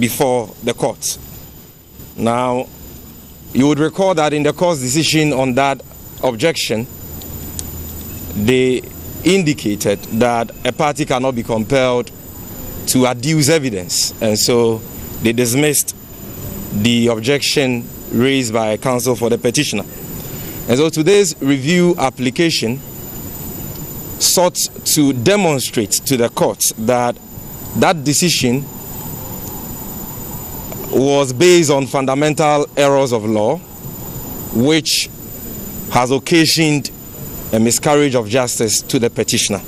before the court. Now, you would recall that in the court's decision on that objection, they indicated that a party cannot be compelled to adduce evidence, and so they dismissed the objection raised by counsel for the petitioner. And so today's review application sought to demonstrate to the court that that decision was based on fundamental errors of law, which has occasioned a miscarriage of justice to the petitioner.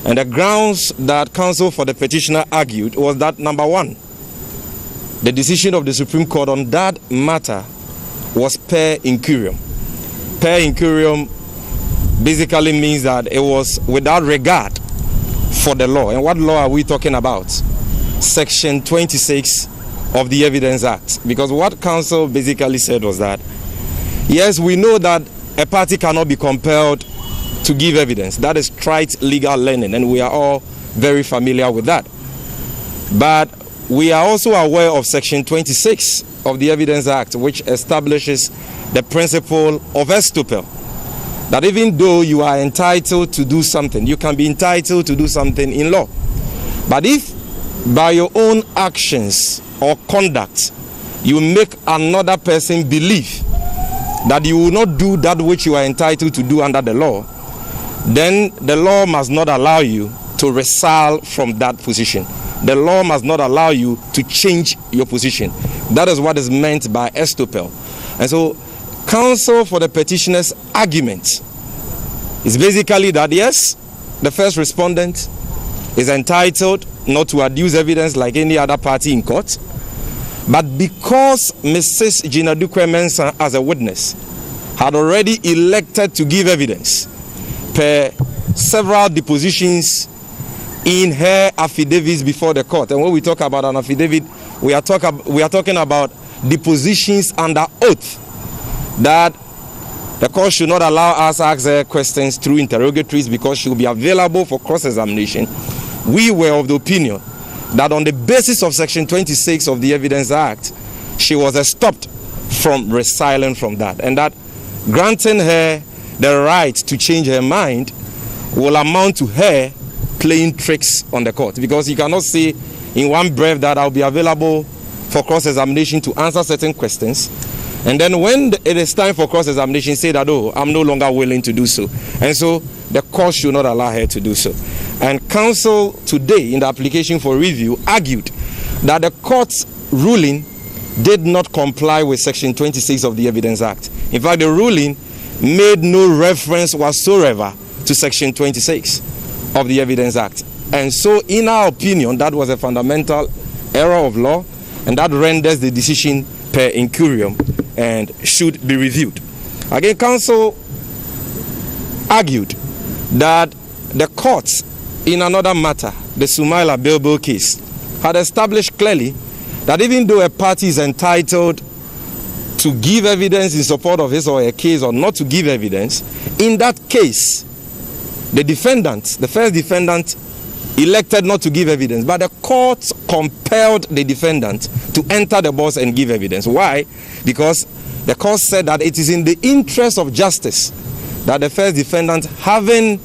And the grounds that counsel for the petitioner argued was that, number one, the decision of the Supreme Court on that matter was per incurium. Per incurium basically means that it was without regard for the law. And what law are we talking about? Section 26 of the Evidence Act. Because what counsel basically said was that, yes, we know that a party cannot be compelled to give evidence. That is trite legal learning, and we are all very familiar with that. But we are also aware of Section 26 of the Evidence Act, which establishes the principle of estoppel, that even though you are entitled to do something, you can be entitled to do something in law. But if by your own actions or conduct you make another person believe that you will not do that which you are entitled to do under the law, then the law must not allow you to resile from that position. The law must not allow you to change your position. That is what is meant by estoppel. And so, counsel for the petitioner's argument is basically that, yes, the first respondent is entitled not to adduce evidence like any other party in court, but because Mrs. Jinadukwe Mensah, as a witness, had already elected to give evidence per several depositions in her affidavits before the court. And when we talk about an affidavit, we are talking about depositions under oath, that the court should not allow us to ask her questions through interrogatories because she will be available for cross-examination. We were of the opinion that on the basis of Section 26 of the Evidence Act, she was stopped from resiling from that, and that granting her the right to change her mind will amount to her playing tricks on the court, because you cannot say in one breath that I'll be available for cross-examination to answer certain questions, and then when it is time for cross-examination, say that, oh, I'm no longer willing to do so. And so the court should not allow her to do so. And counsel today in the application for review argued that the court's ruling did not comply with Section 26 of the Evidence Act. In fact, the ruling made no reference whatsoever to Section 26 of the Evidence Act. And so, in our opinion, that was a fundamental error of law, and that renders the decision per incurium and should be reviewed. Again, counsel argued that the courts in another matter, the Sumaila Bilbo case, had established clearly that even though a party is entitled to give evidence in support of his or her case or not to give evidence, in that case, the defendant, the first defendant, elected not to give evidence, but the court compelled the defendant to enter the box and give evidence. Why? Because the court said that it is in the interest of justice that the first defendant, having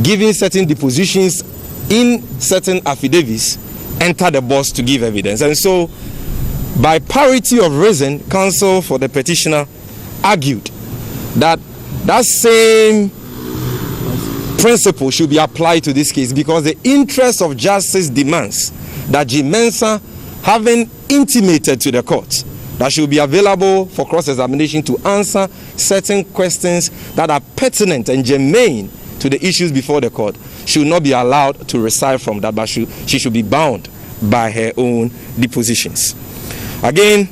given certain depositions in certain affidavits, enter the box to give evidence. And so, by parity of reason, counsel for the petitioner argued that that same principle should be applied to this case, because the interest of justice demands that G. Mensah, having intimated to the court that she will be available for cross-examination to answer certain questions that are pertinent and germane to the issues before the court, should not be allowed to resile from that, but she should be bound by her own depositions. Again,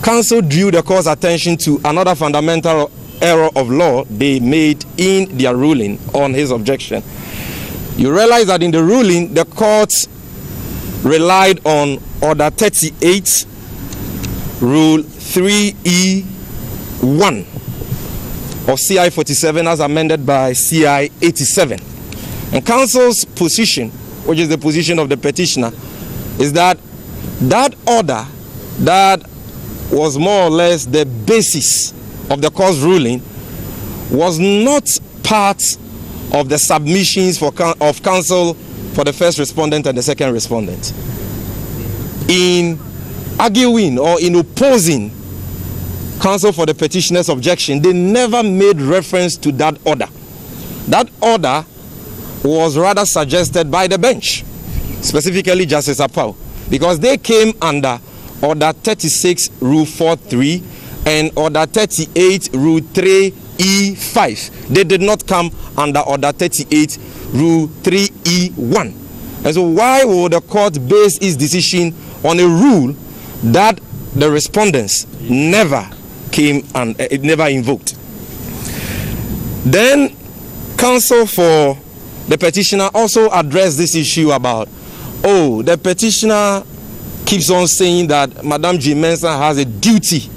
counsel drew the court's attention to another fundamental error of law they made in their ruling on his objection. You realize that in the ruling, the court relied on Order 38, Rule 3E1 of CI 47 as amended by CI 87. And counsel's position, which is the position of the petitioner, is that that order that was more or less the basis of the court's ruling was not part of the submissions of counsel for the first respondent and the second respondent. In arguing or in opposing counsel for the petitioner's objection, they never made reference to that order. That order was rather suggested by the bench, specifically Justice Apau, because they came under Order 36, Rule 4.3 and Order 38, Rule 3E5. They did not come under Order 38, Rule 3E1. And so why would the court base its decision on a rule that the respondents never came and it never invoked? Then counsel for the petitioner also addressed this issue about, the petitioner keeps on saying that Madam G. Mensah has a duty,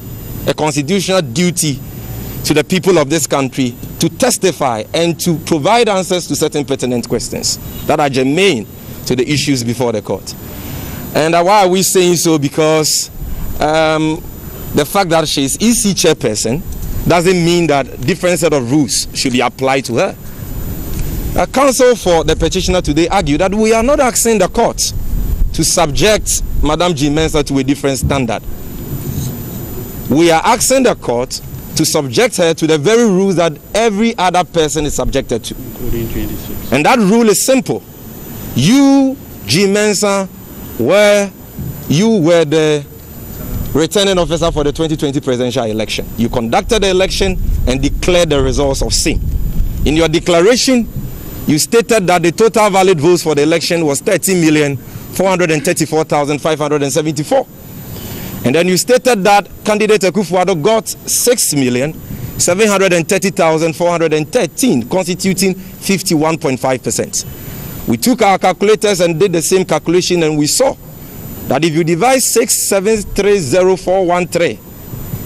a constitutional duty to the people of this country to testify and to provide answers to certain pertinent questions that are germane to the issues before the court. And why are we saying so? Because the fact that she is EC chairperson doesn't mean that different set of rules should be applied to her. Counsel for the petitioner today argued that we are not asking the court to subject Madam G. Mensah to a different standard. We are asking the court to subject her to the very rules that every other person is subjected to. And that rule is simple. You, G. Mensah, you were the returning officer for the 2020 presidential election. You conducted the election and declared the results of same. In your declaration, you stated that the total valid votes for the election was 30,434,574. And then you stated that candidate Akufo-Addo got 6,730,413, constituting 51.5%. We took our calculators and did the same calculation, and we saw that if you divide 6,730,413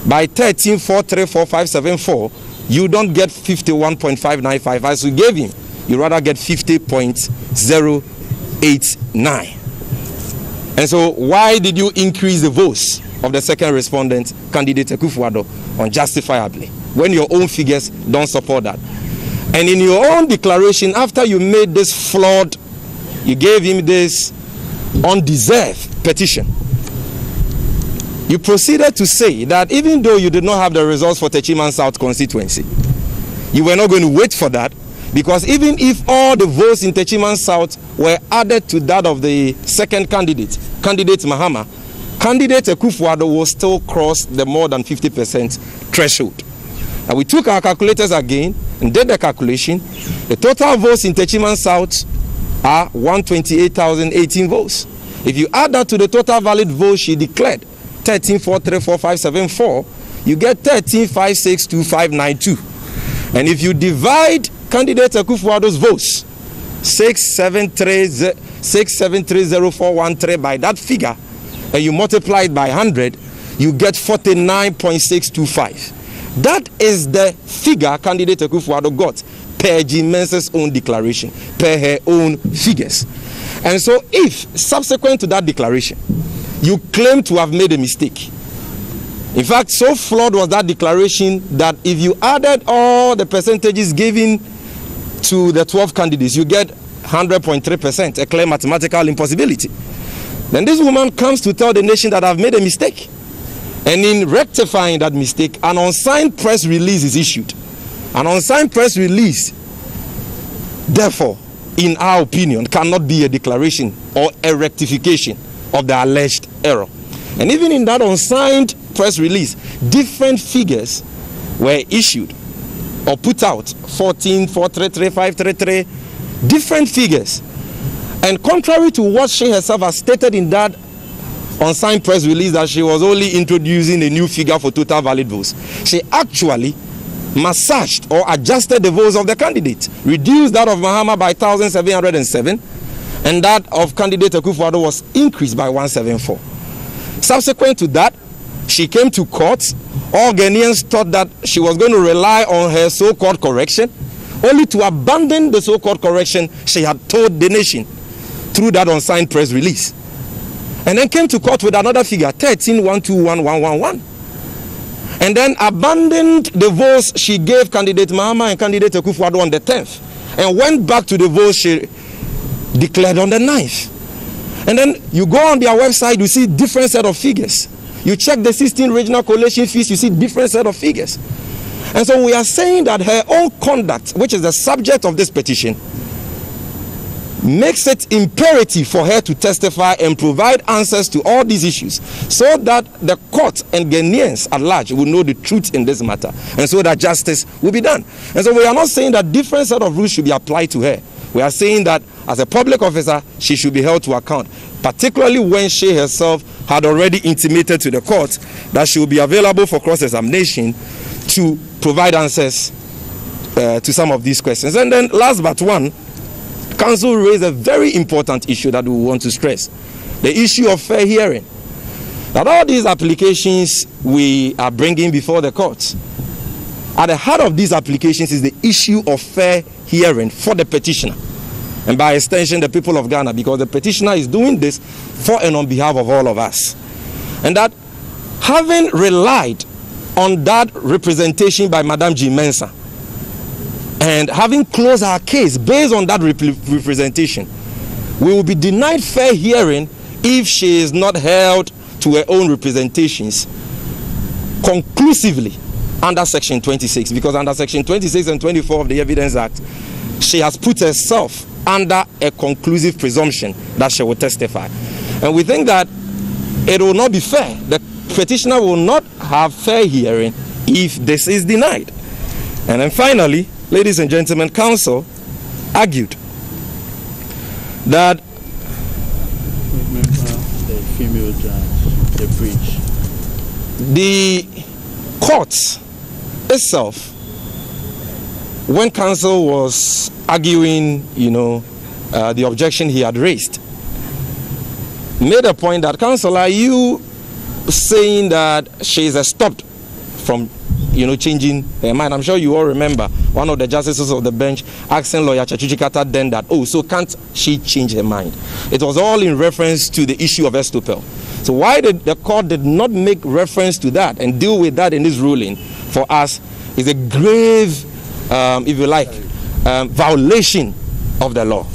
by 13,434,574, you don't get 51.595 as we gave him. You rather get 50.089. And so why did you increase the votes of the second respondent, candidate Akufo-Addo, unjustifiably, when your own figures don't support that? And in your own declaration, after you made this flawed, you gave him this undeserved petition, you proceeded to say that even though you did not have the results for Techiman South constituency, you were not going to wait for that, because even if all the votes in Techiman South were added to that of the second candidate, candidate Mahama, candidate Akufo-Addo will still cross the more than 50% threshold. And we took our calculators again and did the calculation. The total votes in Techiman South are 128,018 votes. If you add that to the total valid votes she declared, 13,434,574, you get 13,562,592. And if you divide candidate Akufo-Addo's votes, 6,730,413 by that figure, and you multiply it by 100, you get 49.625. That is the figure candidate Akufo-Addo got per G. Mensah's own declaration, per her own figures. And so if, subsequent to that declaration, you claim to have made a mistake, in fact, so flawed was that declaration that if you added all the percentages given to the 12 candidates, you get 100.3%, a clear mathematical impossibility. Then this woman comes to tell the nation that I've made a mistake. And in rectifying that mistake, an unsigned press release is issued. An unsigned press release, therefore, in our opinion, cannot be a declaration or a rectification of the alleged error. And even in that unsigned press release, different figures were issued or put out, 14, 433, 533, different figures. And contrary to what she herself has stated in that unsigned press release, that she was only introducing a new figure for total valid votes, she actually massaged or adjusted the votes of the candidate, reduced that of Mahama by 1,707, and that of candidate Akufo-Addo was increased by 174. Subsequent to that, she came to court. All Ghanaians thought that she was going to rely on her so-called correction, only to abandon the so-called correction she had told the nation through that unsigned press release. and then came to court with another figure, 13,121,111. And then abandoned the votes she gave candidate Mahama and candidate Akufo-Addo on the 10th, and went back to the votes she declared on the 9th. And then you go on their website, you see different set of figures. You check the 16 regional coalition fees, you see different set of figures. And so we are saying that her own conduct, which is the subject of this petition, makes it imperative for her to testify and provide answers to all these issues, so that the court and Ghanaians at large will know the truth in this matter, and so that justice will be done. And so we are not saying that different set of rules should be applied to her. We are saying that as a public officer, she should be held to account, particularly when she herself had already intimated to the court that she will be available for cross-examination to provide answers to some of these questions. And then last but one, Council raised a very important issue that we want to stress, the issue of fair hearing. That all these applications we are bringing before the courts, at the heart of these applications is the issue of fair hearing for the petitioner, and by extension the people of Ghana, because the petitioner is doing this for and on behalf of all of us. And that having relied on that representation by Madam G. Mensah, and having closed our case based on that representation, we will be denied fair hearing if she is not held to her own representations conclusively under Section 26, because under Section 26 and 24 of the Evidence Act, she has put herself under a conclusive presumption that she will testify. And we think that it will not be fair. The petitioner will not have fair hearing if this is denied. And then finally, ladies and gentlemen, counsel argued that the female judge, the breach, the court itself, when counsel was arguing, the objection he had raised, made a point that, counsel, are you saying that she is stopped from changing her mind? I'm sure you all remember one of the justices of the bench asking lawyer Chachuchikata then that, so can't she change her mind? It was all in reference to the issue of Estopel. So why the court did not make reference to that and deal with that in this ruling, for us, is a grave, if you like, violation of the law.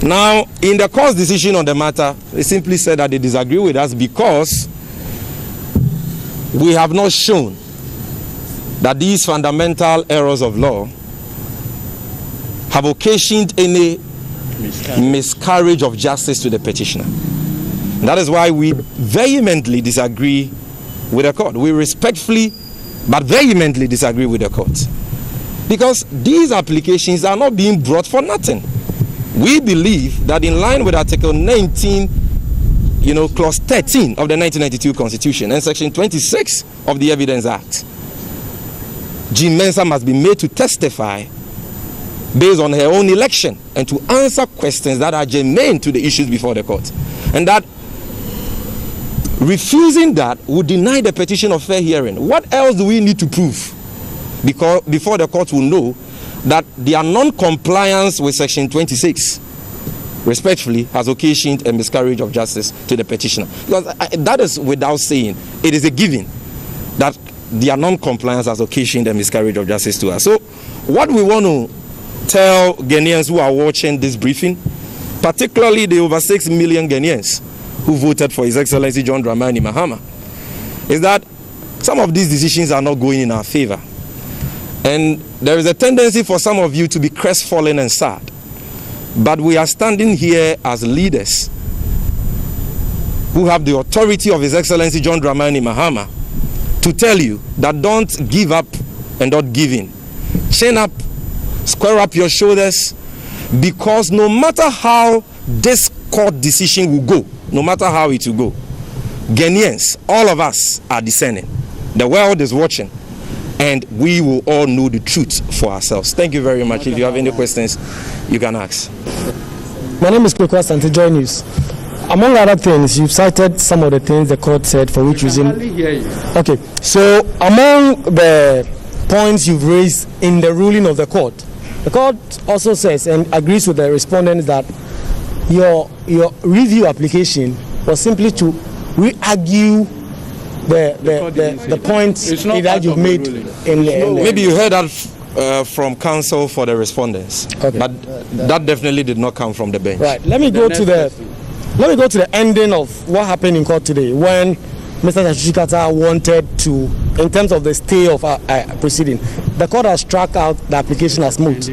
Now, in the court's decision on the matter, they simply said that they disagree with us because we have not shown that these fundamental errors of law have occasioned any miscarriage of justice to the petitioner. And that is why we vehemently disagree with the court. We respectfully but vehemently disagree with the court, because these applications are not being brought for nothing. We believe that in line with Article 19, Clause 13 of the 1992 Constitution and Section 26 of the Evidence Act, G. Mensah must be made to testify based on her own election and to answer questions that are germane to the issues before the court. And that refusing that would deny the petition of fair hearing. What else do we need to prove before the court will know that their non-compliance with Section 26 respectfully has occasioned a miscarriage of justice to the petitioner? Because that is without saying, it is a given that their non-compliance has occasioned a miscarriage of justice to us. So what we want to tell Ghanaians who are watching this briefing, particularly the over 6 million Ghanaians who voted for His Excellency John Dramani Mahama, is that some of these decisions are not going in our favor. And there is a tendency for some of you to be crestfallen and sad. But we are standing here as leaders who have the authority of His Excellency John Dramani Mahama to tell you that don't give up and don't give in. Chin up, square up your shoulders, because no matter how this court decision will go, no matter how it will go, Ghanaians, all of us are discerning. The world is watching, and we will all know the truth for ourselves. Thank you very much. If you have any questions, you can ask. My name is Kwekwa Asante, Joy News. Among other things, you've cited some of the things the court said, for which reason. Okay, so among the points you've raised in the ruling of the court also says and agrees with the respondents that your review application was simply to re-argue the points that you've made in the... Maybe you heard that from counsel for the respondents, okay. But that definitely did not come from the bench. Right. Let me go to the ending of what happened in court today when Mr. Tashikata wanted to, in terms of the stay of proceeding, the court has struck out the application as moot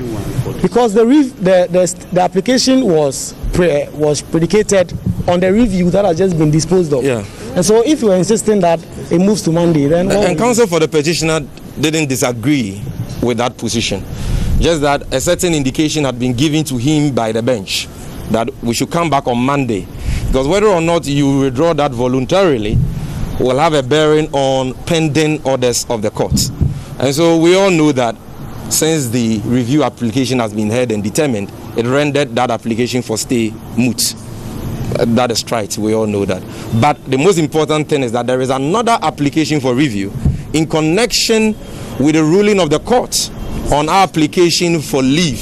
because the application was predicated on the review that has just been disposed of. Yeah. And so if you are insisting that it moves to Monday, then... And counsel for the petitioner didn't disagree with that position. Just that a certain indication had been given to him by the bench that we should come back on Monday. Because whether or not you withdraw that voluntarily will have a bearing on pending orders of the court. And so we all know that since the review application has been heard and determined, it rendered that application for stay moot. That is right, we all know that. But the most important thing is that there is another application for review in connection with the ruling of the court on our application for leave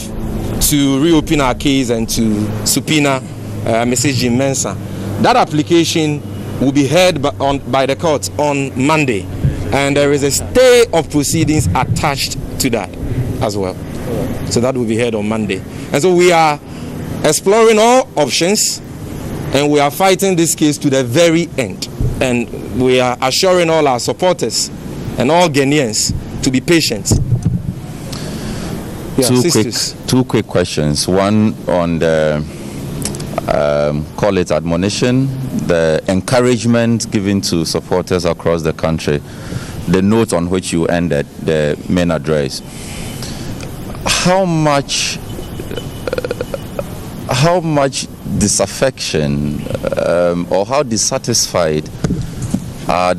to reopen our case and to subpoena Mrs. Jim Mensah. That application will be heard by the court on Monday, and there is a stay of proceedings attached to that as well. So that will be heard on Monday. And so we are exploring all options, and we are fighting this case to the very end. And we are assuring all our supporters and all Ghanaians to be patient. Yeah, two quick questions. One on the call it admonition, the encouragement given to supporters across the country, the note on which you ended the main address. How much disaffection or how dissatisfied are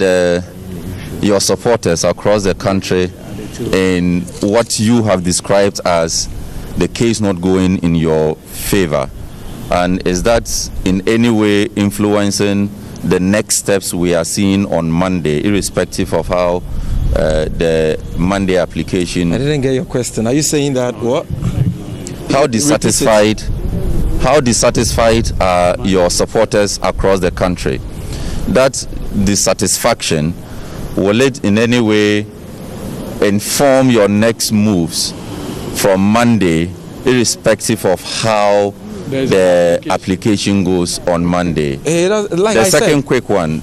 your supporters across the country in what you have described as the case not going in your favor? And is that in any way influencing the next steps we are seeing on Monday, irrespective of how the Monday application... I didn't get your question. Are you saying that what? How dissatisfied are your supporters across the country? That dissatisfaction, will it in any way inform your next moves from Monday, irrespective of how the application goes on Monday? The second quick one.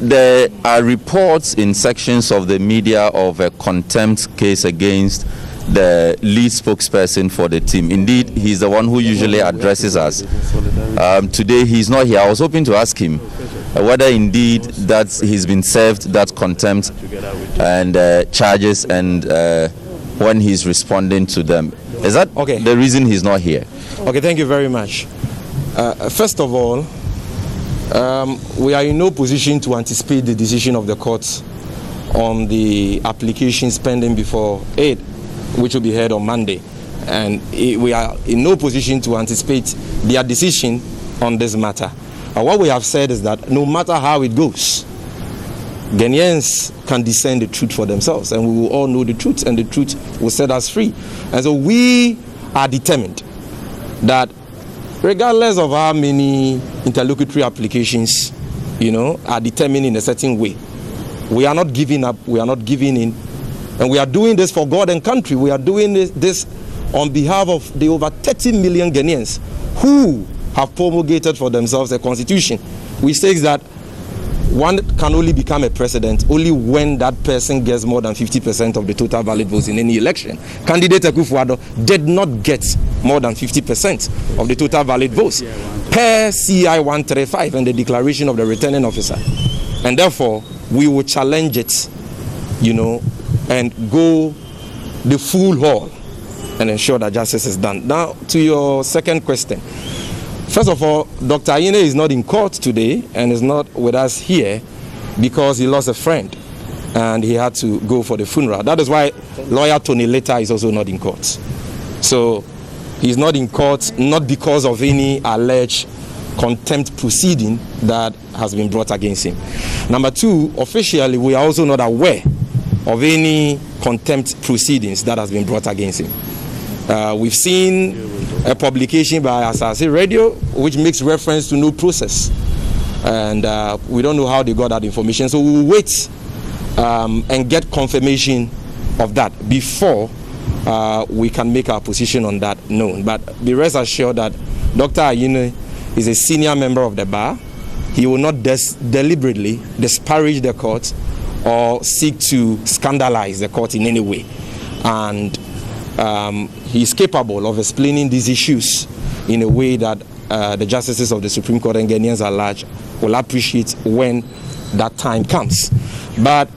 There are reports in sections of the media of a contempt case against the lead spokesperson for the team. Indeed, he's the one who usually addresses us. Today, he's not here. I was hoping to ask him whether indeed that he's been served that contempt and charges, and when he's responding to them. Is that okay? The reason he's not here? Okay, thank you very much. First of all, we are in no position to anticipate the decision of the courts on the applications pending before it, which will be heard on Monday. And we are in no position to anticipate their decision on this matter. What we have said is that no matter how it goes, Ghanaians can discern the truth for themselves, and we will all know the truth, and the truth will set us free. And so we are determined that regardless of how many interlocutory applications, are determined in a certain way, we are not giving up, we are not giving in, and we are doing this for God and country. We are doing this on behalf of the over 30 million Ghanaians who have promulgated for themselves a constitution which says that one can only become a president only when that person gets more than 50% of the total valid votes in any election. Candidate Akufo-Addo did not get more than 50% of the total valid votes per CI 135 and the declaration of the returning officer. And therefore, we will challenge it, and go the full haul and ensure that justice is done. Now, to your second question. First of all, Dr. Ayine is not in court today and is not with us here because he lost a friend and he had to go for the funeral. That is why lawyer Tony Leta is also not in court. So he's not in court not because of any alleged contempt proceeding that has been brought against him. Number two, officially, we are also not aware of any contempt proceedings that has been brought against him. We've seen a publication by Asase Radio which makes reference to no process, and we don't know how they got that information. So we will wait and get confirmation of that before we can make our position on that known. But be rest assured that Dr. Ayine is a senior member of the bar. He will not deliberately disparage the court or seek to scandalize the court in any way. And he is capable of explaining these issues in a way that the justices of the Supreme Court and Ghanaians at large will appreciate when that time comes. But,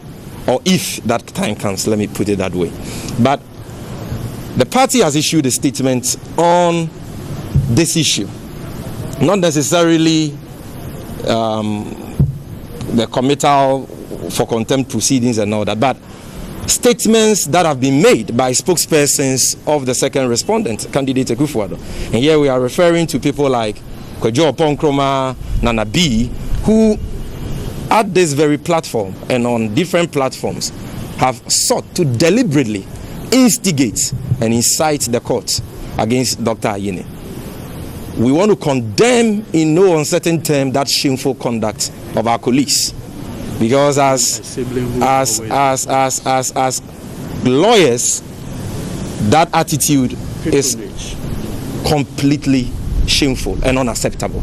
or if that time comes, let me put it that way. But the party has issued a statement on this issue. Not necessarily the committal for contempt proceedings and all that, but statements that have been made by spokespersons of the second respondent, candidate Akufo-Addo. And here we are referring to people like Kojo Oponkroma, Nana B, who at this very platform and on different platforms have sought to deliberately instigate and incite the court against Dr. Ayine. We want to condemn in no uncertain term that shameful conduct of our colleagues, because as lawyers, that attitude is completely shameful and unacceptable.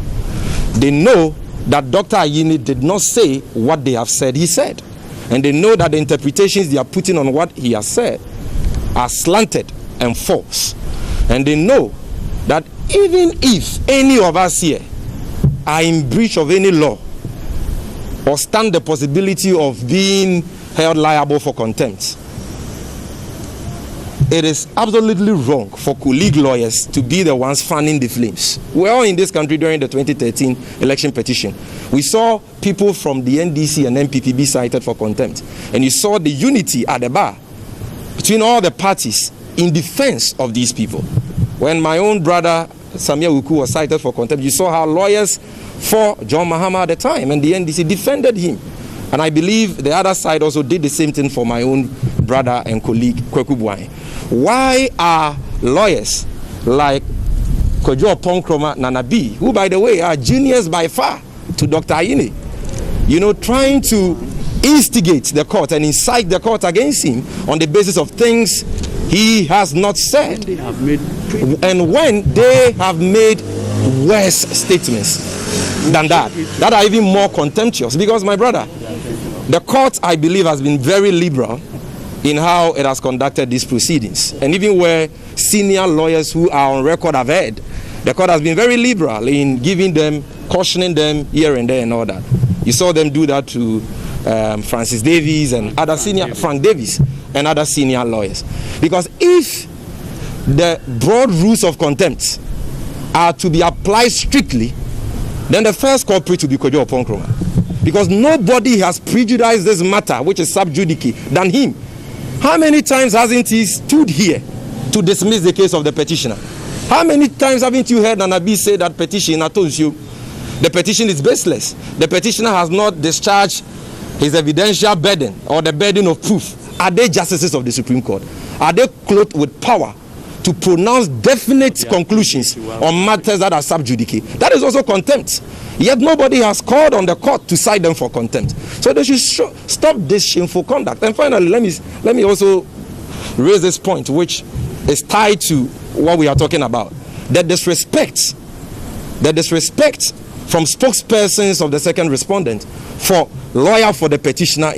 They know that Dr. Ayine did not say what they have said he said, and they know that the interpretations they are putting on what he has said are slanted and false, and they know that even if any of us here are in breach of any law or stand the possibility of being held liable for contempt, it is absolutely wrong for colleague lawyers to be the ones fanning the flames. We're all in this country during the 2013 election petition. We saw people from the NDC and NPP be cited for contempt, and you saw the unity at the bar between all the parties in defense of these people. When my own brother Samia Wuku was cited for contempt, you saw how lawyers for John Mahama at the time and the NDC defended him. And I believe the other side also did the same thing for my own brother and colleague Kweku Buai. Why are lawyers like Kojo Oponkroma, Nana B, who by the way are juniors by far to Dr. Ayine, trying to instigate the court and incite the court against him on the basis of things he has not said, and when they have made worse statements than that are even more contemptuous? Because my brother, the court, I believe, has been very liberal in how it has conducted these proceedings, and even where senior lawyers who are on record have heard, the court has been very liberal in giving them, cautioning them here and there and all that. You saw them do that to Francis Davies and other Frank Davies and other senior lawyers. Because if the broad rules of contempt are to be applied strictly, then the first culprit will be Kojo Oponkroma, because nobody has prejudiced this matter, which is sub judice, than him. How many times hasn't he stood here to dismiss the case of the petitioner? How many times haven't you heard Nanabi say that petition, I told you, the petition is baseless? The petitioner has not discharged his evidential burden or the burden of proof. Are they justices of the Supreme Court? Are they clothed with power to pronounce definite conclusions on matters that are sub judice? That is also contempt. Yet nobody has called on the court to cite them for contempt. So they should stop this shameful conduct. And finally, let me also raise this point, which is tied to what we are talking about. The disrespect from spokespersons of the second respondent for lawyer for the petitioner,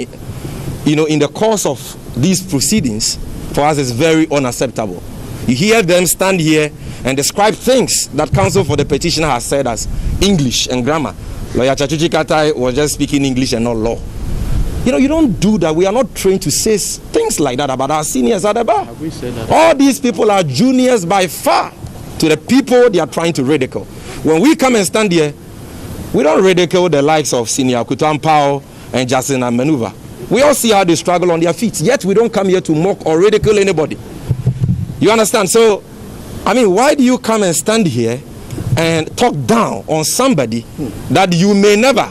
in the course of these proceedings, for us is very unacceptable. You hear them stand here and describe things that counsel for the petitioner has said as English and grammar. Lawyer Chachuchi Katai was just speaking English and not law. You don't do that. We are not trained to say things like that about our seniors at the bar. Have we said that? All these people are juniors by far to the people they are trying to ridicule. When we come and stand here, we don't ridicule the likes of Senior Kutampao and Jason and Manuva. We all see how they struggle on their feet, yet we don't come here to mock or ridicule anybody. You understand? So, why do you come and stand here and talk down on somebody that you may never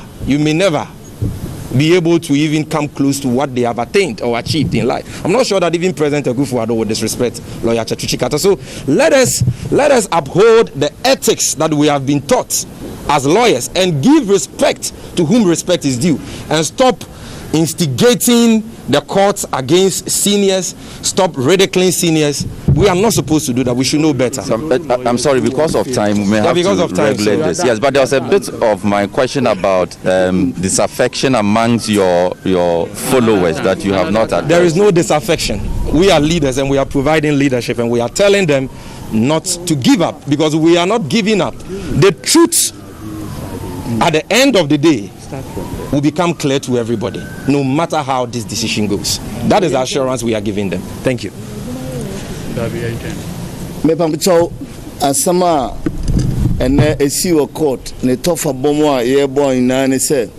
be able to even come close to what they have attained or achieved in life. I'm not sure that even President Akufo-Addo would disrespect Lawyer Chetuchi Carter. So let us uphold the ethics that we have been taught as lawyers and give respect to whom respect is due, and stop instigating the courts against seniors, stop ridiculing seniors. We are not supposed to do that. We should know better. I'm sorry, because of time, we may have to regulate this. Yes, but there was a bit of my question about disaffection amongst your followers that you have not addressed. There is no disaffection. We are leaders and we are providing leadership, and we are telling them not to give up, because we are not giving up. The truth at the end of the day will become clear to everybody, no matter how this decision goes. That is the assurance we are giving them. Thank you. Me pamcho asama ene esi wo court ne tofa bomo a ye boy na ne se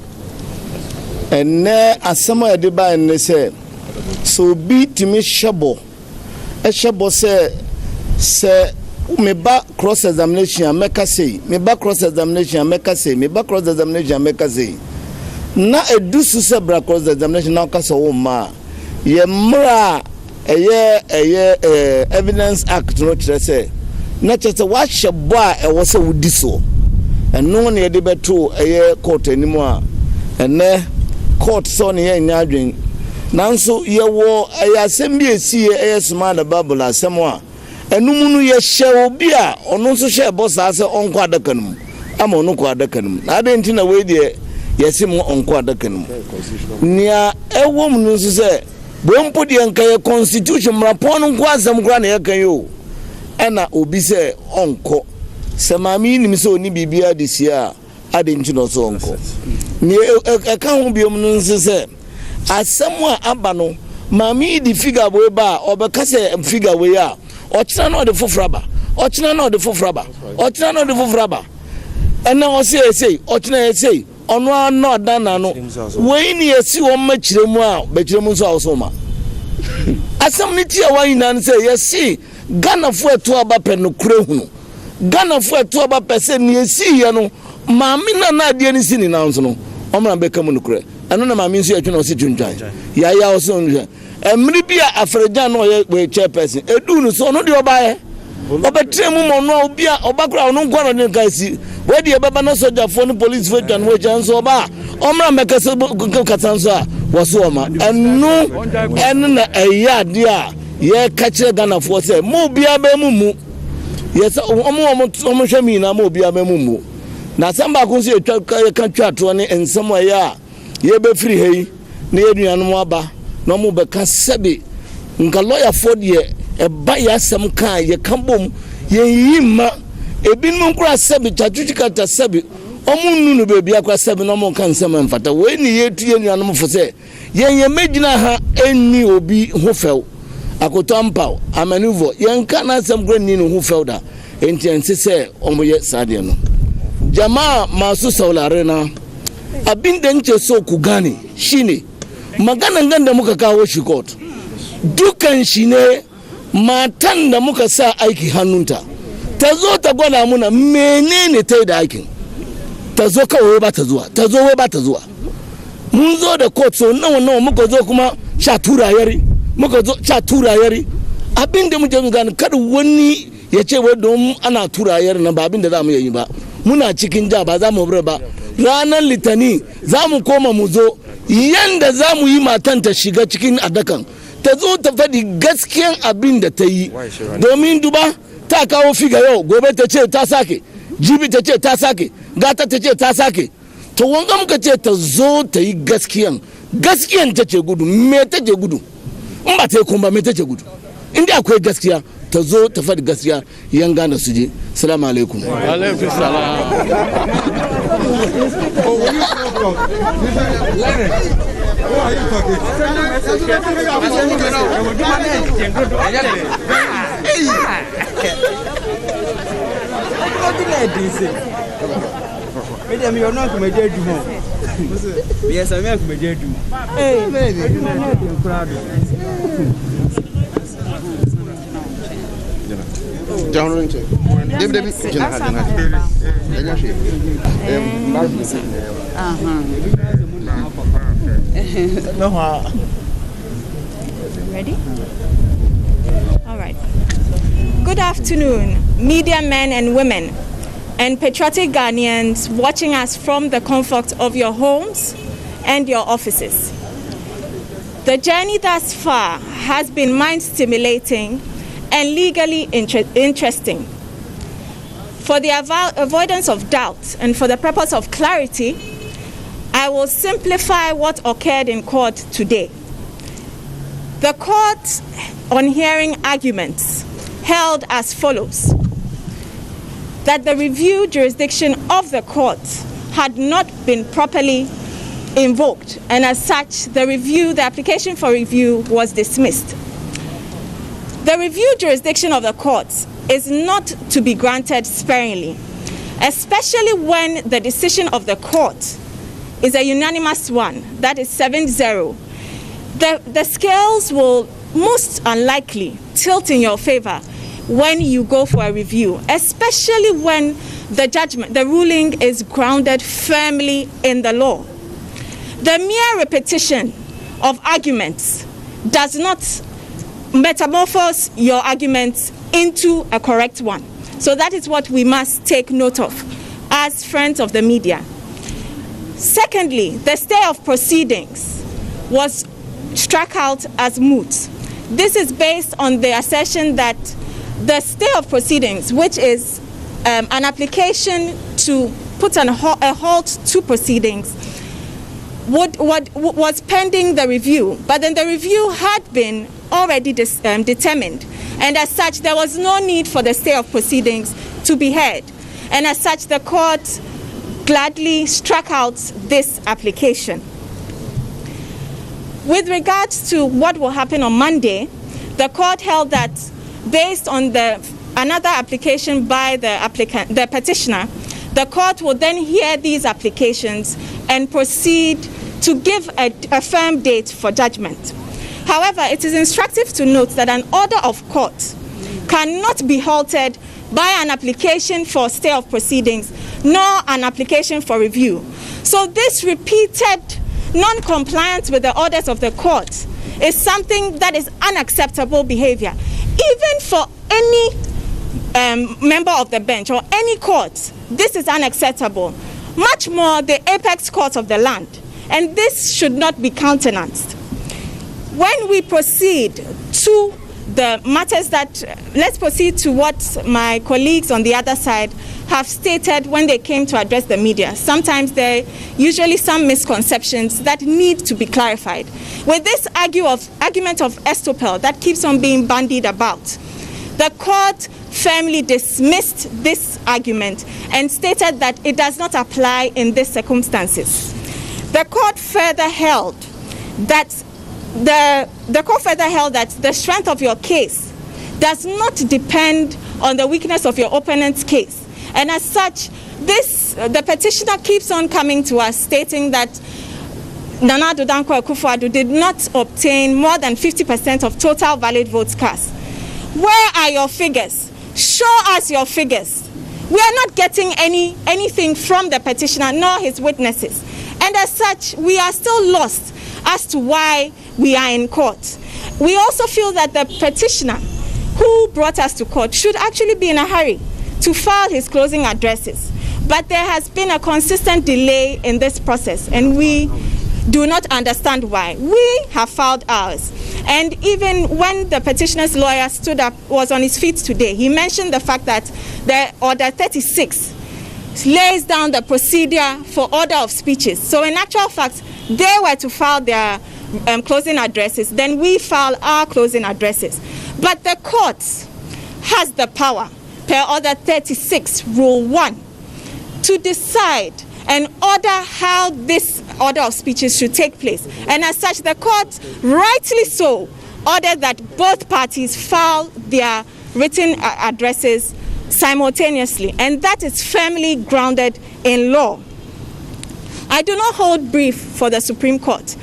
ene asama de ba ne se so bi timi shabo e shabo se me ba cross examination meka say me ba cross examination meka say me ba cross examination meka say na edusu se bra cross examination na ka so wo ma ye mra evidence act no kire say na chete wa hyebo a e wo se wudi so eno ne de beto court animu a ene court so ne ye nya adwen nanso ye wo asem bi esi ye smart bible asem a enum nu ye hye obi a ono so hye boss ase onko adaka num ama ono ko adaka num na ade ntina we de yesim onko adaka num nia ewo mu nso se bompo de nka ye constitution mrapon nko asem kra na ye kan yo ena obi se onko se mami nim se oni bibia de sia ade ntino so onko ni eka ho biom nso se asem a aba no mami di figure we ba obeka se figure we a ochina no de fofraba ochina no de fofraba ochina no de fofraba ena o se ochina se ono ano dana no we ni esi wo machiremu a bachiremu so awosoma asam ni tia wa ina se yesi Ghana fu eto aba pe no kure hunu Ghana fu eto aba pe se ni esi ye no maami na ade ni sini na nso no omra beka mu no kure eno na maami nso yetwe na o se twuntwan ya o so no emri bia afrejan no ye we chairperson edu no so no de obaye obetremu mo no obi a obakura no nkwa no ne kasi we de baba no soldier fo no police fo twan we chan so ba omra meka se katanso a wo so oma enu na eya de a ye kachire Ghana fo se mo bia ba mu yes omo hwemi na mo bia ba mu na samba ko se etwa ka twato ne ensem ya ye be free hei na ye nuanom aba na mo be ka sebe nka lawyer for de e ba ya sem kan ye kambom ye yima ebinum kura sebe Chetuchi Carter sebe omo nunu be bia kwa sebe na mo kan sem mfata we ni ye tu ye nuanom fo se ye megina ha eni obi ho few akotampa amanuvo yenka na sem gre ni no ho felda entiense se omoye sade no jamaa masu saulare na abinda nche so ku gane shine magana nganda muka kawo shi court dukan shi ne matan da muka sa aiki hannunta tazo ta gwada muna menene tai da aikin tazo kawai ba ta zuwa tazo wai ba ta zuwa mun zo da court so nawa muka zo kuma sha turayari muka zo cha turayari abinda muke gani kada wani ya ce wai don ana turayari na ba abinda za mu yi ba muna cikin ja ba za mu bar ba ranar litani za mu koma mu zo yanda za mu yi matan ta shiga cikin adakan ta zo ta faɗi gaskiyan abinda ta yi domin duba ta kawo figa yau gobe ta ce ta sake jibi ta ce ta sake gata ta ce ta sake to wanga muka ce ta zo ta yi gaskiyan ta ce gudu me ta ce gudu in ba ta yi kuma me take gudu inda akwai gaskiya ta zo ta faɗi gaskiya yan Ghana su je. Assalamu alaikum. Alaikum salam. Medium, you're not to make a do more. Yes, I make a do. Hey, John, Ready? All right. Good afternoon, media men and women, and patriotic Ghanaians watching us from the comfort of your homes and your offices. The journey thus far has been mind-stimulating and legally interesting. For the avoidance of doubt and for the purpose of clarity, I will simplify what occurred in court today. The court, on hearing arguments, held as follows: that the review jurisdiction of the court had not been properly invoked, and as such, the application for review was dismissed. The review jurisdiction of the courts is not to be granted sparingly, especially when the decision of the court is a unanimous one, that is 7-0. The scales will most unlikely tilt in your favor when you go for a review, especially when the ruling is grounded firmly in the law. The mere repetition of arguments does not metamorphose your arguments into a correct one. So that is what we must take note of as friends of the media. Secondly, the stay of proceedings was struck out as moot. This is based on the assertion that the stay of proceedings, which is an application to put a halt to proceedings, was pending the review, but then the review had been already determined, and as such there was no need for the stay of proceedings to be heard, and as such the court gladly struck out this application. With regards to what will happen on Monday, the court held that based on another application by the petitioner, the court will then hear these applications and proceed to give a firm date for judgment. However, it is instructive to note that an order of court cannot be halted by an application for stay of proceedings, nor an application for review. So this repeated non-compliance with the orders of the court is something that is unacceptable behavior, even for any member of the bench or any court. This is unacceptable, much more the apex court of the land, and this should not be countenanced. When we proceed to the matters let's proceed to what my colleagues on the other side have stated when they came to address the media. Sometimes there are usually some misconceptions that need to be clarified. With this argument of estoppel that keeps on being bandied about, the court firmly dismissed this argument and stated that it does not apply in these circumstances. The court further held that the strength of your case does not depend on the weakness of your opponent's case. And as such, the petitioner keeps on coming to us stating that Nana Addo Dankwa Akufo-Addo did not obtain more than 50% of total valid votes cast. Where are your figures? Show us your figures. We are not getting anything from the petitioner nor his witnesses. And as such, we are still lost as to why we are in court. We also feel that the petitioner who brought us to court should actually be in a hurry to file his closing addresses. But there has been a consistent delay in this process, and we do not understand why. We have filed ours. And even when the petitioner's lawyer stood up, was on his feet today, he mentioned the fact that the Order 36 lays down the procedure for order of speeches. So in actual fact, they were to file their closing addresses, then we file our closing addresses. But the court has the power, per Order 36, Rule 1, to decide and order how this order of speeches should take place. And as such, the court, rightly so, ordered that both parties file their written addresses simultaneously, and that is firmly grounded in law. I do not hold brief for the Supreme Court,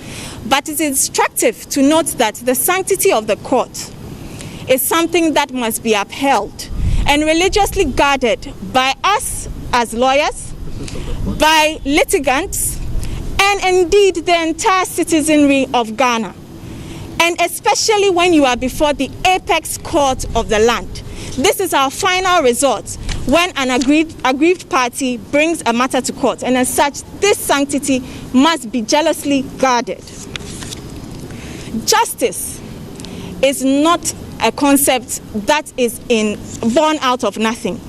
but it is instructive to note that the sanctity of the court is something that must be upheld and religiously guarded by us as lawyers, by litigants, and indeed the entire citizenry of Ghana, and especially when you are before the apex court of the land. This is our final resort when an aggrieved party brings a matter to court, and as such, this sanctity must be jealously guarded. Justice is not a concept that is born out of nothing.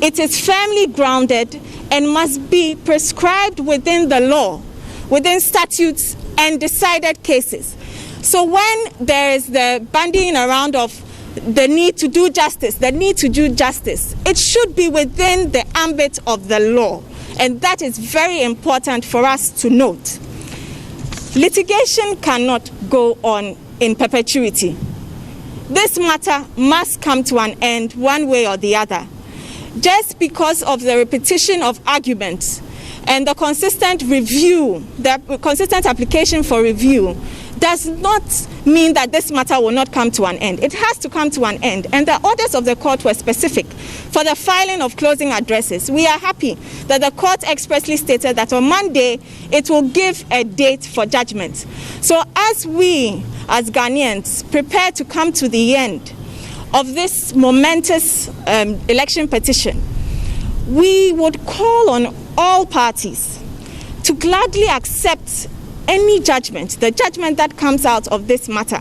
It is firmly grounded and must be prescribed within the law, within statutes and decided cases. So when there is the bandying around of the need to do justice, it should be within the ambit of the law. And that is very important for us to note. Litigation cannot go on in perpetuity. This matter must come to an end one way or the other. Just because of the repetition of arguments and the consistent review, the consistent application for review, does not mean that this matter will not come to an end. It has to come to an end, and the orders of the court were specific for the filing of closing addresses. We are happy that the court expressly stated that on Monday it will give a date for judgment. So as we, as Ghanaians, prepare to come to the end of this momentous election petition, we would call on all parties to gladly accept any judgment, the judgment that comes out of this matter,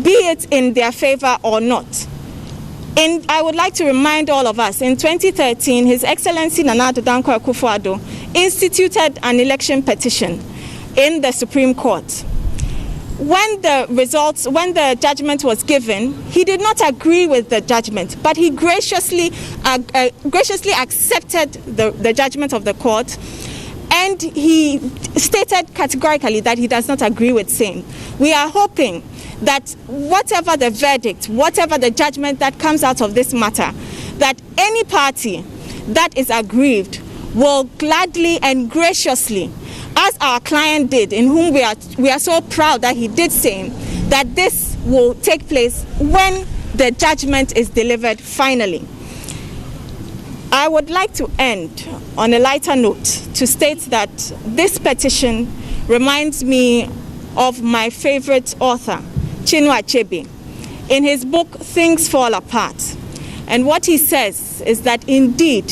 be it in their favor or not. And I would like to remind all of us, in 2013, His Excellency Nana Addo Dankwa Akufo-Addo instituted an election petition in the Supreme Court. When the judgment was given, he did not agree with the judgment, but he graciously accepted the judgment of the court, and he stated categorically that he does not agree with same. We are hoping that whatever the verdict, whatever the judgment that comes out of this matter, that any party that is aggrieved will gladly and graciously, as our client did, in whom we are so proud that he did same, that this will take place when the judgment is delivered finally. I would like to end on a lighter note to state that this petition reminds me of my favorite author, Chinua Achebe, in his book Things Fall Apart. And what he says is that indeed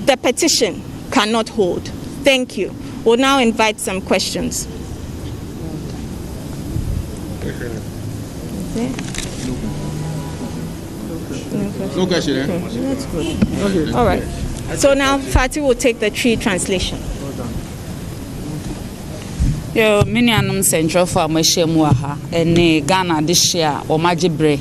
the petition cannot hold. Thank you. We'll now invite some questions. No question, eh? That's good. Okay. All right. So now Fati will take the tree translation. Yo, many anum central for Mashemu aha, and Ghana this year or Majibre.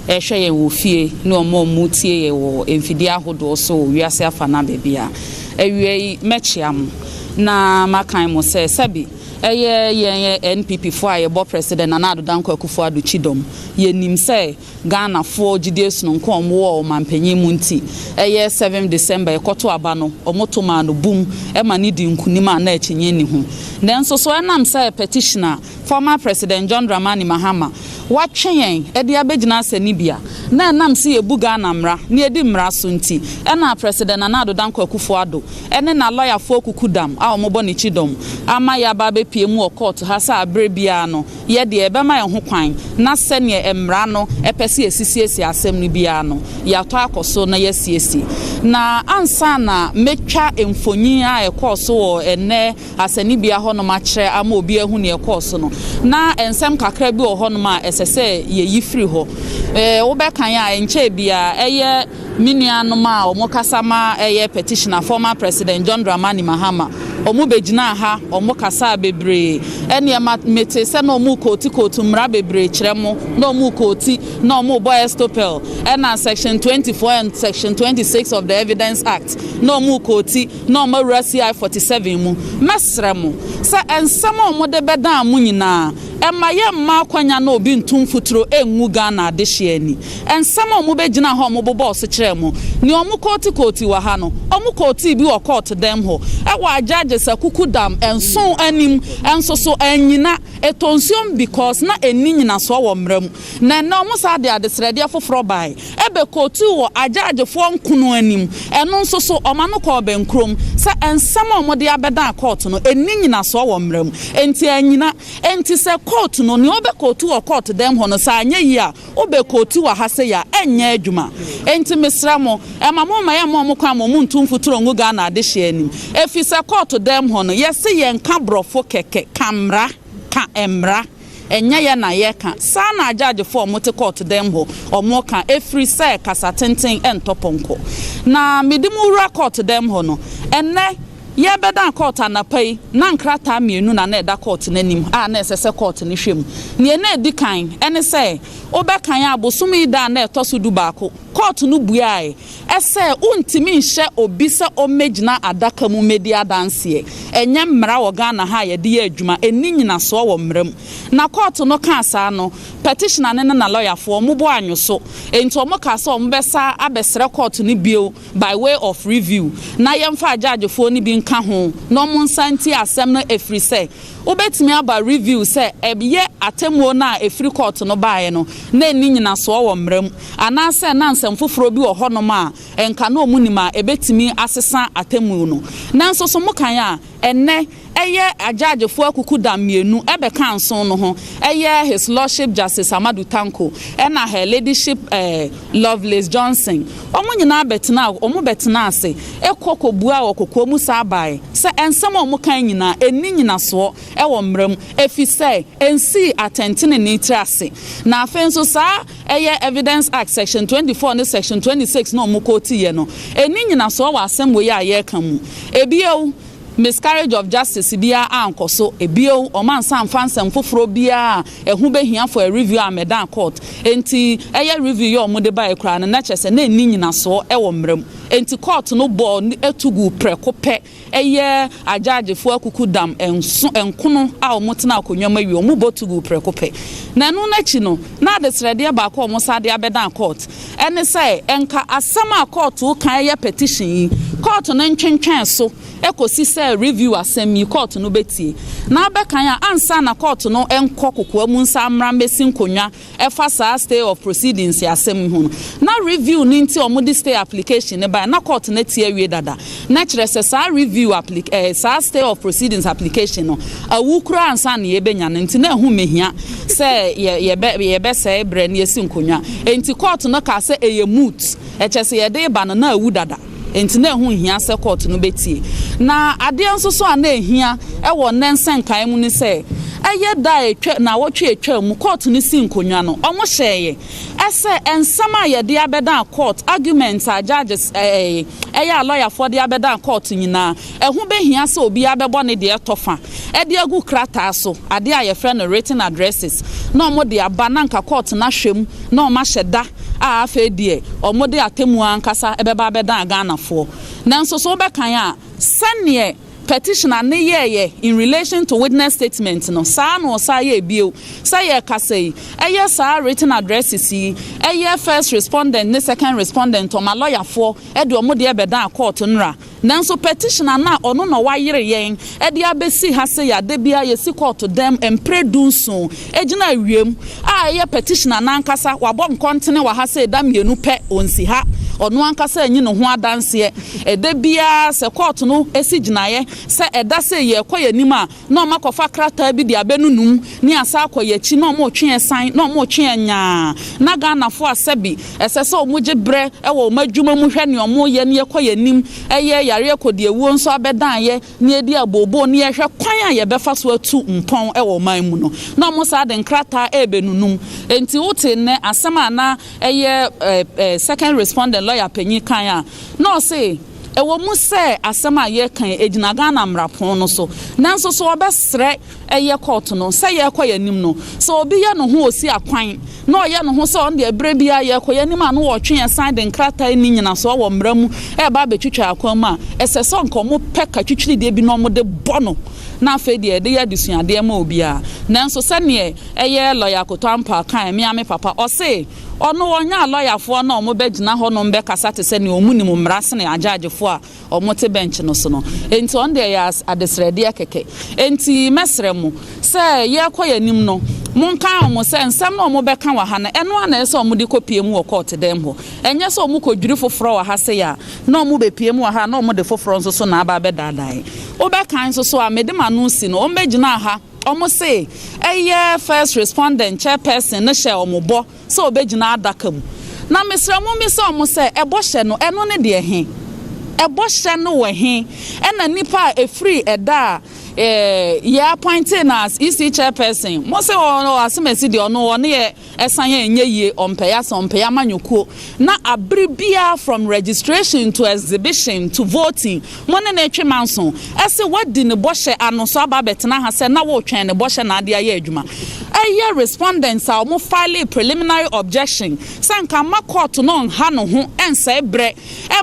Eshe wofie no more mutie wo emfidia hodo so wiase afana bebia ewie mechiam na makan mo se sabi ye NPP fo aye bo president Nana Addo Dankwa Akufo-Addo chidom ye nim se Ghana fo gides no nkom wo mampanyi mu nti 7 December ekoto aba no omotoma no boom e ma ni di nkunima na achinye ni ho nenso so enam se petitioner former president John Dramani Mahama watwen e de abegina asanibia na enam se ebu Ghana mra na edi mra so nti e na president Nana Addo Dankwa Akufo-Addo ene na lawyer fo kukudam a omobo ni chidom ama ya ba be pie mu court ha sa abrebia no ye de e be ma ye ho kwan na se ne emra no epese esisiesi asem no bia no ya to akoso na yesiesi na ansa na metwa emfonyin a ekoso wo ene asanibia ho no ma kire ama obi ehu ne ekoso no na ensem kakra bi wo ho no ma esese ye yifri ho wo be kan ya enche bia eye minianom a omokasama eye petitioner former president John Dramani Mahama omu begina ha omu kasa bebre ene mete se no mu koti mra bebre kiremo no mu koti no mu boy stopel and section 24 and section 26 of the Evidence Act no mu koti no mu RCI 47 mu mesremo se ensama omu de beda mu nyina Emma ye ma kwanya na obi ntum futuro enwu Ghana adehye ani. Ensam omo begina ho omo bobo so kire mo. Ni omo koti wa ha no. Omo koti bi wo court dem ho. E wa judges akuku dam enso anim enso so anyina etonsiom because na eni nyina so wo mram. Na omo sa de adesrede afoforo bai. Ebe koti wo ajagefo nkunu anim. Eno nso so omano ko benkrom. Sa ensam omo de abeda court no eni nyina so wo mram. Enti anyina enti se court no ni obe koti wo court dem ho no sa anya yi a obe koti wa ha se ya enya adwuma. Enti mesra mo emamo ma ye mo kwa mo ntum futuro ngu Ghana adehye anim. Efi se court dem ho no yesi ye nka brofo keke kamra ka emra enya ye na ye ka sa na judge for mo te court dem ho omo ka efri se kasa tenten entoponko na medimu ra court dem ho no enne ye beda court anapai na nkrata mienu na na eda court nanim a na esese court ni hwem ne na edi kan ene se obekan abosumi da na etoso du baako court no buae ese untimi nhye obi se omegina adaka mu media dance enye mmra wo Ghana ha ye de adwuma eni nyina so wo mram na court no ka asa no petition ane na lawyer for mo bo anwoso enti omo ka so omo besa abesre court ni bio by way of review na yemfa judge for ni bi nka ho no mo nsanti asem no efri se obetimi aba review se ebiye atemuo na efri court no baaye no na eni nyina so wo mram ana se na nsem foforo bi wo honom a enka na omunima ebetimi asesa atemu no nanso so mukan a enne eye ajagefo akuku da mienu ebe kanso no ho eye his lordship justice Amadu Tanko na her ladyship Lovelace Johnson omunyina betena omu betena ase ekokobua okoko mu sabai se ensem omukan nyina eni nyina so ewo mram efise ensi atentene ni trase na afenso sa eye evidence act section 24 ne section 26 no omukoti ye no eni nyina so wa asem we ya ye kamu ebio miscarriage of justice bia ankoso ebio omansan fansem foforo bia ehu behia for a review amedan court enti eye review yo mo de ba ekra na chese na eni nyina so ewo mram enti court no bo etugu prekope eye ajagefo akuku dam enkono a omotena akonnwama wi omo botugu prekope na no na chi no na adesrede ba ko omo sade abedan court ene say enka asama court wo kan ye petition yi court no ntwentwen so ekosi say review asemi court no betie na abekan ya ansa na court no enko kokwa mu nsa amra mesin konwa efa sa stay of proceedings asemi hu na review ni nti omudi stay application ne ba na court na tie wie dada na kire se sa review sa stay of proceedings application no awukura ansa na ye benya nti na hu mehia se ye be say bre na yesin konwa enti court no ka se eye moot echese ye de ba na awu dada enti na hu hia se court no betie na ade nso so ana ehia ewo nensen kan mu ni se eye da etwa na wotwe etwa mu court ni si nkonwa no omo hyeye ese ensama ye de abeda court arguments a judges eye lawyer for de abeda court nyina ehu behia se obi abebo ne de etofa e de agu krata so ade a ye friend written addresses na omo de aba na nka court na hwem na omo hyeda a afa die omo de atemu ankasa ebeba abeda Ghana for nanso so bekan a sane petitioner ne ye in relation to witness statement no sa no sa ye bio sa ye kasei eye sa written addresses yi eye first respondent ne second respondent o ma lawyer for e de omo de ebeda court nra nanso petitioner na ono no wayere yen e de abesi ha se ya de bia ye si court dem empreduso ejina wiem a ye petitioner na nkasa wabo nkontene wa ha se da mienu pe onsi ha ono ankasa anyi no ho adanse e de bia se court no esi ginaye se eda se ye koye nima na o makofa krata bi de abenunum ni asa koye chi na o mo twe san na o mo twe nya na Ghana fo asebi esese o mo gebre e wo madwuma mu hwe ne o mo ye ne koye nim eye yare ekodi ewu nso abedan ye ne edi abobo ne ye hwe kwan a ye befa so atu mpon e wo man mu no na o mo sa de krata e benunum enti wote ne asema na eye second respondent lawyer panyi kan a no say ewo mu se asema ye kan ejina Ghana mrapon no so nanso so obesre eye court no se ye kwa yanim no so obi ye no ho osi akwan na oye no ho se on de ebre bia ye kwa yanim anu wo twen sign de nkrata ni nyina so wo mramu e ba betwitwa akwan ma eseso nkomo peka twitwiri de bi no mo de bono na fe de ya disuade ma obi a nanso se ne eye lawyer kotampa kan mi ame papa o se ono wonya lawyer fo na omo begina ho no mbekasa te se ne omuni mu mrase ne ajagefo a omo te bench no so no enti on de ya adesrede keke enti mesremu se ye kwa yanim no monka omo se nsam na omo beka wa ha na eno ana ese omo de kopie mu wo court dem ho enye se omo kodwiri foforo wa ha se ya na omo bepie mu wa ha na omo de foforo nso so na aba bedadai obekan nso so a medema no si no omo begina ha omo say first respondent chairperson na share omo bo so obegina adaka mu na mesremu mi so omo say ebo hye no eno ne de he ebo hye no we he ena nipa free eda ya appointed as EC chairperson mo say ono asemesi de ono one ye esan ye enye ompeya so ompeya manyuko na abribia from registration to exhibition to voting mo ne na etwe manso ese wadi ne bohye ano so aba betena ha se na wo twen ne bohye na ade aye adwuma respondents are mo file preliminary objection sanka ma court no ha no ho ensa ebre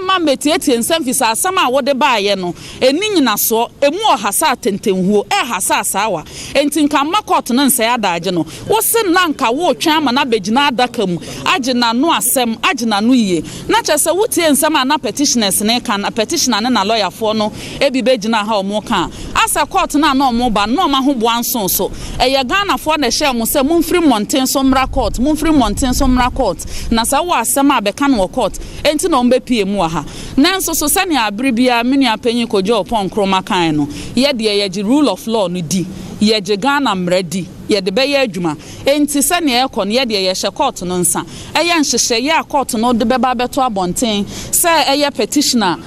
ma metietie nsɛmfisa asɛm a wode baaye no eni nyina so emu ohasa atentenhuo hasa asawa enti nka ma court no nsa adaaje no wo se nanka wo twan ama na begina adaka mu age na no asɛm age na no yie na kyese wotie nsɛm a na petitioners ne kan petitioner ne na lawyer fo no ebi begina ha omo kan asa court na na omo ba no ma ho boanso so Ghana fo na hye mo se mun free mountain so mra court mun free mountain so mra court na sa wo asɛm a beka no court enti na ombe pie mu ha nanso so sane abribia meni apanyi kojo opon kroma kan no ye de ye rule of law no di ye je Ghana mradi ye de be ye adwuma enti sane e kon ye de ye hye court no nsa eye nhyehyɛ ye court no de be ba beto abonten se eye petitioner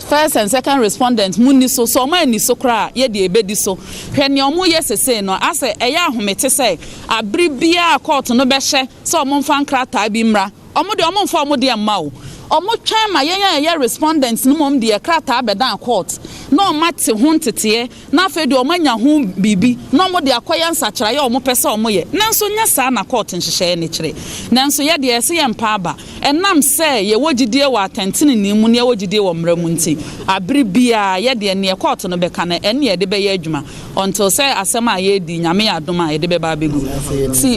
first and second respondent munni so ma ni so kra ye de ebedi so hwe ne omo ye sese no ase eya ahomete se abribia court no be hye so omo mfa nkrata bi mra omo de omo mfa omo de emma o omo twan ma ye respondents no mom de krata abedan court no mate ho ntete na afa de omo nya ho bibi no omo de akoya nsakira ye omo pese omo ye nanso nya sa na court nhyehyɛ ne kire nanso ye de ese ye mpa aba enam se ye wogidie wa atentene ni mu ne ye wogidie wo mra mu nti abribia ye de ne court no beka na ene ye de be ye adwuma until say asem a ye di nyame adoma ye de be ba begu si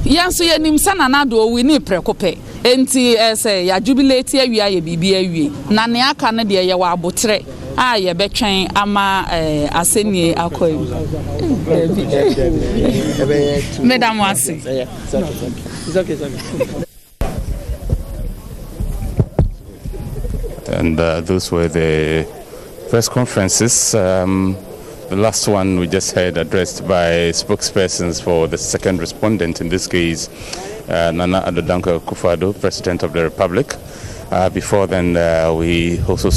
yanso ye nim sana na do wini prekope enti ese ya jubilate awia ye bibi awie na ne aka ne de ye wa abotre a ye betwen ama asenie akoy madam wasi it's okay. And those were the press conferences. The last one we just heard addressed by spokespersons for the second respondent, in this case, Nana Addo Dankwa Akufo-Addo, President of the Republic. Before then, we also